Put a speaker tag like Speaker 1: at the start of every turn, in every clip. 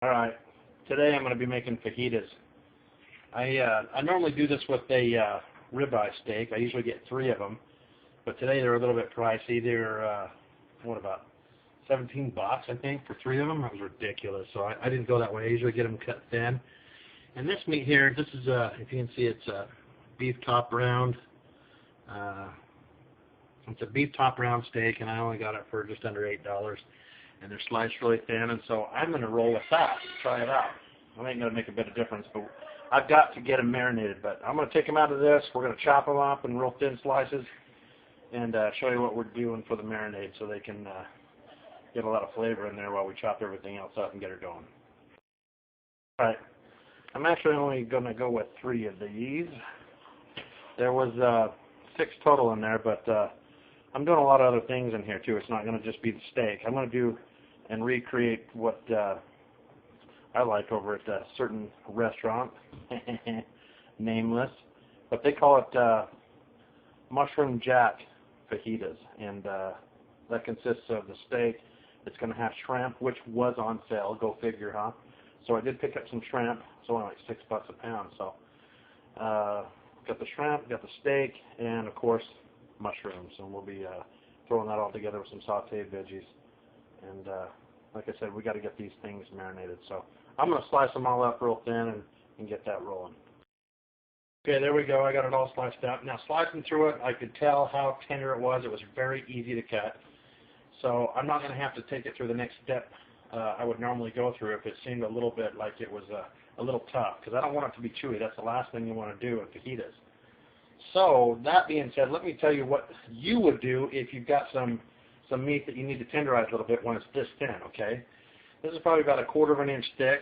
Speaker 1: All right, today I'm going to be making fajitas. I normally do this with a ribeye steak. I usually get 3 of them, but today they're a little bit pricey. They're what about 17 bucks, I think, for 3 of them. That was ridiculous. So I didn't go that way. I usually get them cut thin. And this meat here, this is if you can see, it's a beef top round. It's a beef top round steak, and I only got it for just under $8. And they're sliced really thin, and so I'm going to roll with that, try it out. I ain't going to make a bit of difference, but I've got to get them marinated. But I'm going to take them out of this. We're going to chop them up in real thin slices and show you what we're doing for the marinade so they can get a lot of flavor in there while we chop everything else up and get her going. All right, I'm actually only going to go with 3 of these. There was 6 total in there, but I'm doing a lot of other things in here too. It's not going to just be the steak. I'm going to do and recreate what I like over at a certain restaurant, nameless, but they call it mushroom jack fajitas, and that consists of the steak. It's going to have shrimp, which was on sale. Go figure, huh? So I did pick up some shrimp. It's only like $6 a pound. So got the shrimp, got the steak, and of course mushrooms, and we'll be throwing that all together with some sauteed veggies. And like I said, we got to get these things marinated. So I'm going to slice them all up real thin and get that rolling. Okay, there we go. I got it all sliced up. Now slicing through it, I could tell how tender it was. It was very easy to cut. So I'm not going to have to take it through the next step I would normally go through if it seemed a little bit like it was a little tough, because I don't want it to be chewy. That's the last thing you want to do with fajitas. So that being said, let me tell you what you would do if you've got some meat that you need to tenderize a little bit when it's this thin, okay? This is probably about a 1/4 inch thick,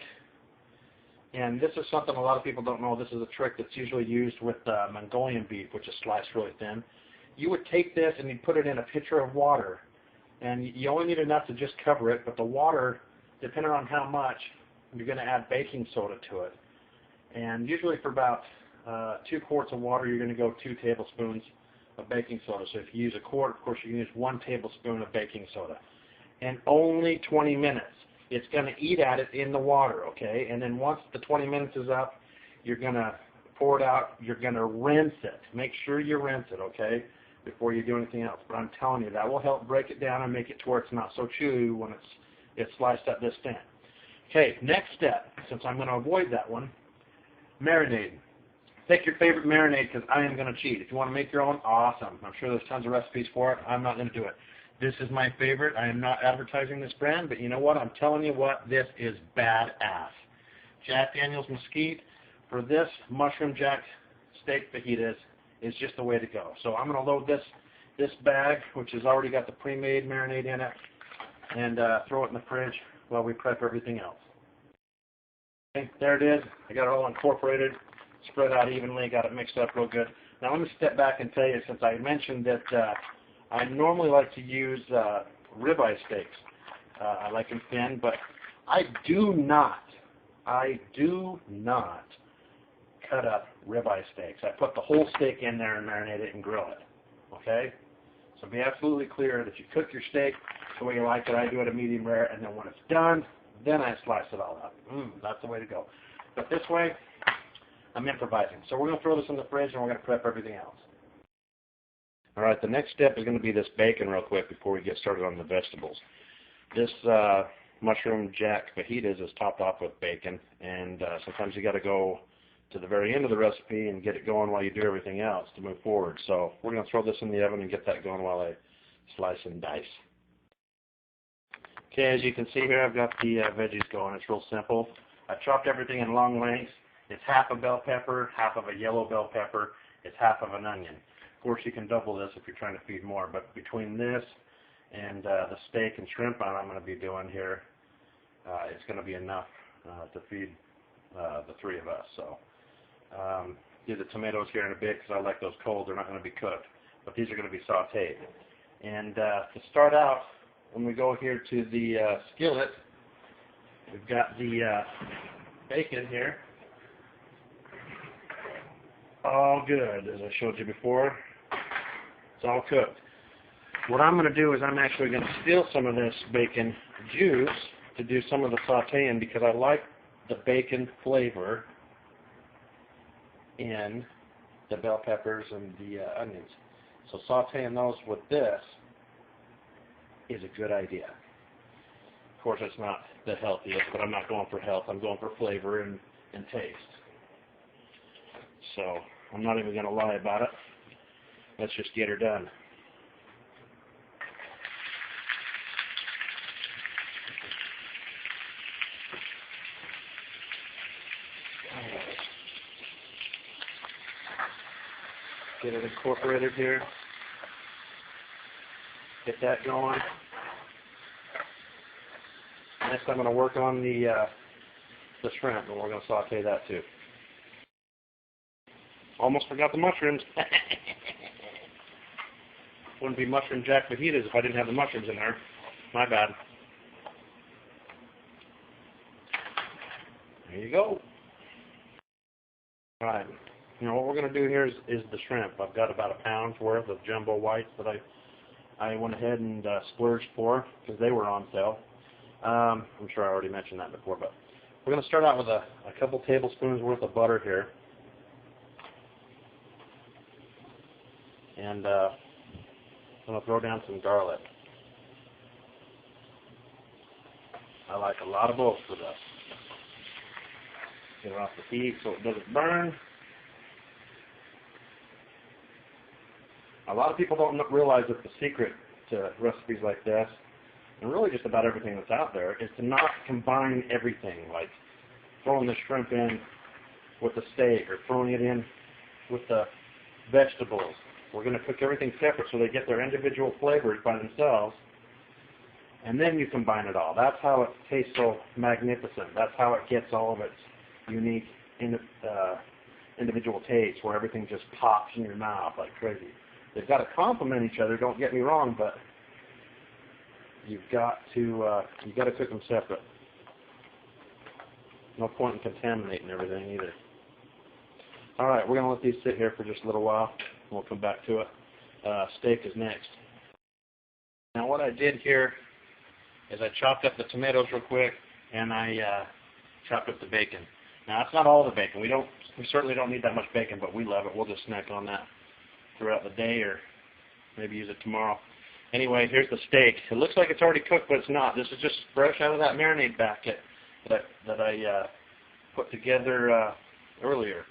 Speaker 1: and this is something a lot of people don't know. This is a trick that's usually used with Mongolian beef, which is sliced really thin. You would take this and you'd put it in a pitcher of water, and you only need enough to just cover it, but the water, depending on how much, you're going to add baking soda to it. And usually for about 2 quarts of water, you're going to go 2 tablespoons of baking soda. So if you use a quart, of course, you can use 1 tablespoon of baking soda. And only 20 minutes. It's going to eat at it in the water, okay? And then once the 20 minutes is up, you're going to pour it out. You're going to rinse it. Make sure you rinse it, okay, before you do anything else. But I'm telling you, that will help break it down and make it to where it's not so chewy when it's sliced up this thin. Okay, next step, since I'm going to avoid that one, marinade. Pick your favorite marinade, because I am going to cheat. If you want to make your own, awesome. I'm sure there's tons of recipes for it. I'm not going to do it. This is my favorite. I am not advertising this brand, but you know what? I'm telling you what, this is badass. Jack Daniel's Mesquite for this mushroom jack steak fajitas is just the way to go. So I'm going to load this bag, which has already got the pre-made marinade in it, and throw it in the fridge while we prep everything else. Okay, there it is. I got it all incorporated, spread out evenly, got it mixed up real good. Now let me step back and tell you, since I mentioned that I normally like to use ribeye steaks. I like them thin, but I do not cut up ribeye steaks. I put the whole steak in there and marinate it and grill it. Okay? So be absolutely clear that you cook your steak the way you like it. I do it a medium rare, and then when it's done, then I slice it all up. That's the way to go. But this way, I'm improvising. So we're going to throw this in the fridge, and we're going to prep everything else. All right, the next step is going to be this bacon real quick before we get started on the vegetables. This mushroom jack fajitas is topped off with bacon, and sometimes you got to go to the very end of the recipe and get it going while you do everything else to move forward. So we're going to throw this in the oven and get that going while I slice and dice. Okay, as you can see here, I've got the veggies going. It's real simple. I've chopped everything in long lengths. It's half a bell pepper, half of a yellow bell pepper. It's half of an onion. Of course, you can double this if you're trying to feed more, but between this and the steak and shrimp I'm going to be doing here, it's going to be enough to feed the 3 of us. So do the tomatoes here in a bit because I like those cold. They're not going to be cooked, but these are going to be sauteed. And to start out, when we go here to the skillet, we've got the bacon here. All good, as I showed you before. It's all cooked. What I'm going to do is I'm actually going to steal some of this bacon juice to do some of the sauteing because I like the bacon flavor in the bell peppers and the onions. So sauteing those with this is a good idea. Of course, it's not the healthiest, but I'm not going for health. I'm going for flavor and taste. So I'm not even going to lie about it. Let's just get her done. Get it incorporated here. Get that going. Next, I'm going to work on the shrimp, and we're going to saute that too. Almost forgot the mushrooms. Wouldn't be mushroom jack fajitas if I didn't have the mushrooms in there. My bad. There you go. All right. You know what we're going to do here is the shrimp. I've got about a pound's worth of jumbo whites that I went ahead and splurged for because they were on sale. I'm sure I already mentioned that before, but we're going to start out with a couple tablespoons worth of butter here. And I'm going to throw down some garlic. I like a lot of both for this. Get it off the heat so it doesn't burn. A lot of people don't realize that the secret to recipes like this, and really just about everything that's out there, is to not combine everything, like throwing the shrimp in with the steak or throwing it in with the vegetables. We're going to cook everything separate so they get their individual flavors by themselves, and then you combine it all. That's how it tastes so magnificent. That's how it gets all of its unique individual taste, where everything just pops in your mouth like crazy. They've got to complement each other, don't get me wrong, but you've got to cook them separate. No point in contaminating everything either. All right, we're going to let these sit here for just a little while. We'll come back to it. Steak is next. Now what I did here is I chopped up the tomatoes real quick, and I chopped up the bacon. Now that's not all the bacon. We certainly don't need that much bacon, but we love it. We'll just snack on that throughout the day, or maybe use it tomorrow. Anyway, here's the steak. It looks like it's already cooked, but it's not. This is just fresh out of that marinade packet that I put together earlier.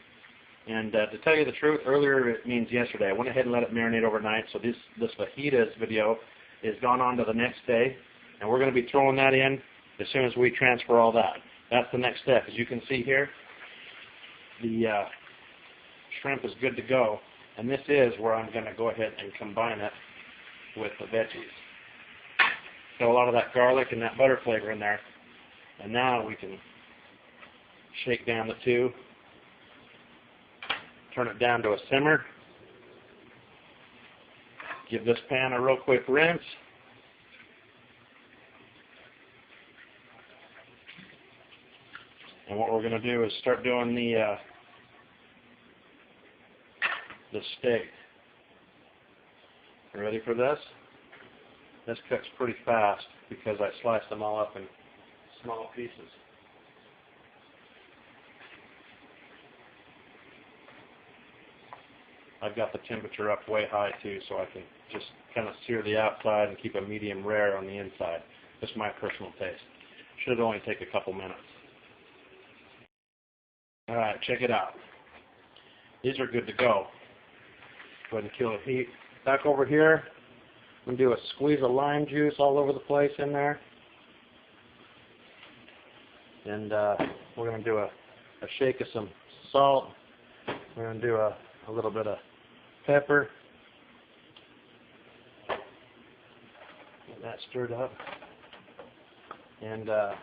Speaker 1: And to tell you the truth, earlier it means yesterday. I went ahead and let it marinate overnight, so this fajitas video is gone on to the next day, and we're going to be throwing that in as soon as we transfer all that. That's the next step. As you can see here, the shrimp is good to go, and this is where I'm going to go ahead and combine it with the veggies. Got a lot of that garlic and that butter flavor in there, and now we can shake down the two. Turn it down to a simmer. Give this pan a real quick rinse. And what we're going to do is start doing the steak. You ready for this? This cooks pretty fast because I sliced them all up in small pieces. I've got the temperature up way high too, so I can just kind of sear the outside and keep a medium rare on the inside. Just my personal taste. Should only take a couple minutes. All right, check it out. These are good to go. Go ahead and kill the heat. Back over here, I'm going to do a squeeze of lime juice all over the place in there. And we're going to do a shake of some salt. We're going to do a little bit of pepper. Get that stirred up. And got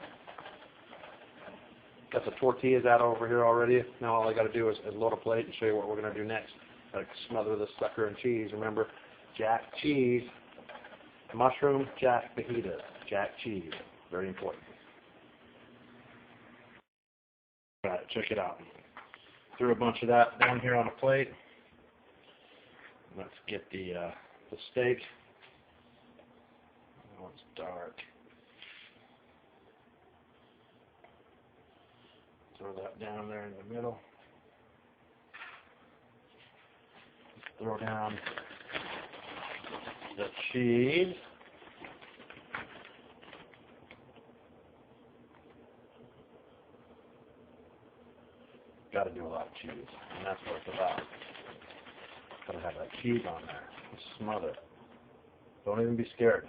Speaker 1: the tortillas out over here already. Now all I got to do is load a plate and show you what we're going to do next. Got to smother this sucker in cheese. Remember, jack cheese, mushroom jack fajitas. Jack cheese. Very important. All right, check it out. Threw a bunch of that down here on a plate. Let's get the steak. Oh, it's dark. throw that down there in the middle. Throw down the cheese. Got to do a lot of cheese, and that's what it's about. Got to have that cheese on there. Just smother it. Don't even be scared.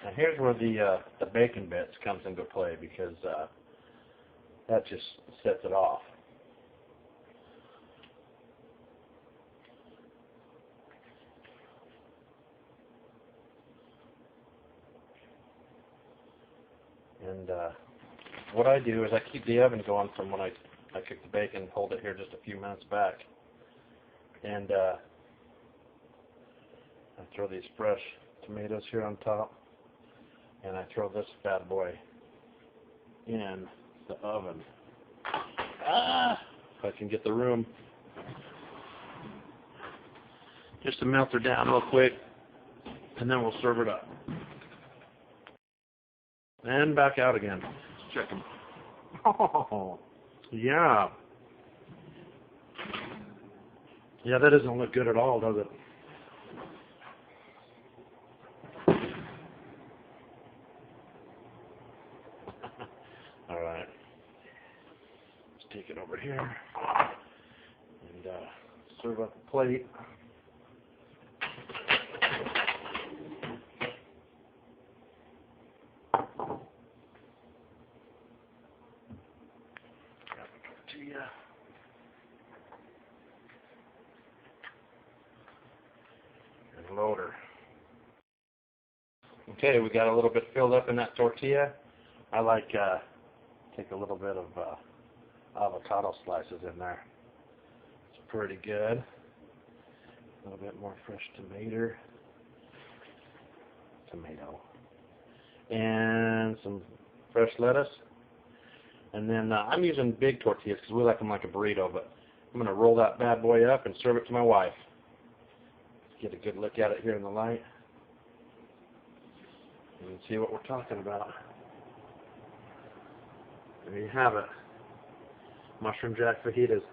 Speaker 1: And here's where the bacon bits comes into play, because that just sets it off. And what I do is I keep the oven going from when I cook the bacon, hold it here just a few minutes back. And I throw these fresh tomatoes here on top. And I throw this bad boy in the oven. If I can get the room. Just to melt her down real quick. And then we'll serve it up. And back out again. Let's check them. Oh, yeah. Yeah, that doesn't look good at all, does it? All right. Let's take it over here and serve up the plate. And loader. Okay, we got a little bit filled up in that tortilla. I like take a little bit of avocado slices in there. It's pretty good. A little bit more fresh tomato. And some fresh lettuce. And then I'm using big tortillas because we like them like a burrito, but I'm going to roll that bad boy up and serve it to my wife. Get a good look at it here in the light. And see what we're talking about. There you have it. Mushroom jack fajitas.